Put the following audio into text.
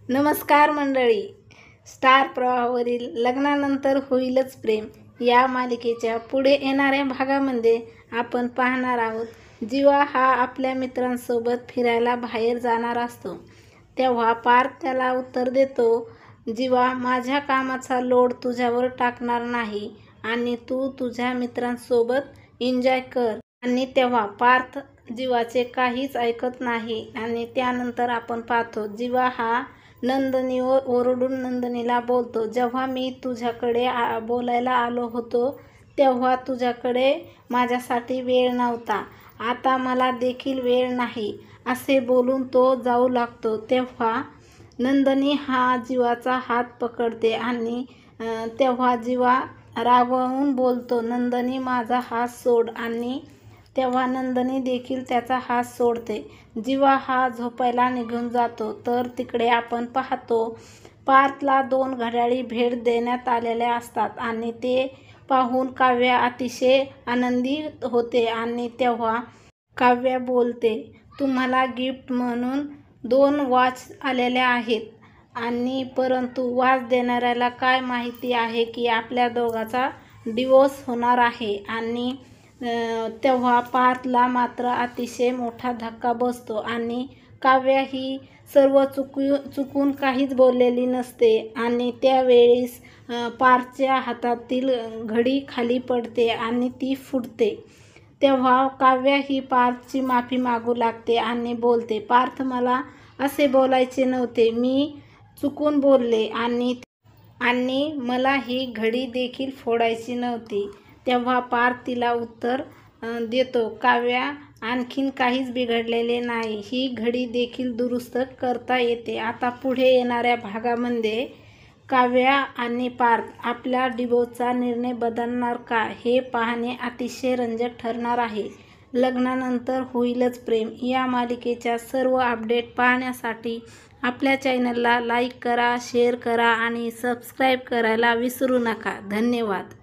नमस्कार मंडळी. स्टार प्रवाहावरील लग्नानंतर होईलच प्रेम या मालिकेच्या पुढे येणाऱ्या भागामध्ये आपण पाहणार आहोत. जीवा हा आपल्या मित्रांसोबत फिरायला बाहेर जाणार असतो तेव्हा पार्थ त्याला उत्तर देतो, जीवा, माझ्या कामाचा लोड तुझ्यावर टाकणार नाही आणि तू तुझ्या मित्रांसोबत एन्जॉय कर. आणि तेव्हा पार्थ जीवाचे काहीच ऐकत नाही आणि त्यानंतर आपण पाहतो जीवा हा नंदिनीवर ओरडून नंदिनीला बोलतो, जेव्हा मी तुझ्याकडे बोलायला आलो होतो तेव्हा तुझ्याकडे माझ्यासाठी वेळ नव्हता, आता मला देखील वेळ नाही असे बोलून तो जाऊ लागतो. तेव्हा नंदिनी हा जीवाचा हात पकडते आणि तेव्हा जीवा रागावून बोलतो, नंदिनी माझा हात सोड. आणि तेव्हा नंदिनी देखील त्याचा हात सोडते. जीवा हा झोपायला निघून जातो. तर तिकडे आपण पाहतो पार्थला 2 घड्याळी भेट देण्यात आलेल्या असतात आणि ते पाहून काव्या अतिशय आनंदी होते. आणि तेव्हा काव्या बोलते, तुम्हाला गिफ्ट म्हणून 2 वॉच आलेल्या आहेत. आणि परंतु वॉच देणाऱ्याला काय माहिती आहे की आपल्या दोघांचा डिवोर्स होणार आहे. आणि तेव्हा पार्थला मात्र अतिशय मोठा धक्का बसतो आणि काव्या ही सर्व चुकून काहीच बोललेली नसते. आणि त्यावेळेस पार्थच्या हातातील घडी खाली पडते आणि ती फुटते. तेव्हा काव्या ही पार्थची माफी मागू लागते आणि बोलते, पार्थ मला असे बोलायचे नव्हते, मी चुकून बोलले आणि मला ही घडी देखील फोडायची नव्हती. तेव्हा पार्थ तिला उत्तर देतो, काव्या, आणखीन काहीच बिघडलेले नाही, ही घडी देखील दुरुस्त करता येते. आता पुढे येणाऱ्या भागामध्ये काव्या आणि पार्थ आपल्या डिवोर्सचा निर्णय बदलणार का हे पाहणे अतिशय रंजक ठरणार आहे. लग्नानंतर होईलच प्रेम या मालिकेच्या सर्व अपडेट पाहण्यासाठी आपल्या चॅनलला लाईक करा, शेअर करा आणि सबस्क्राईब करायला विसरू नका. धन्यवाद.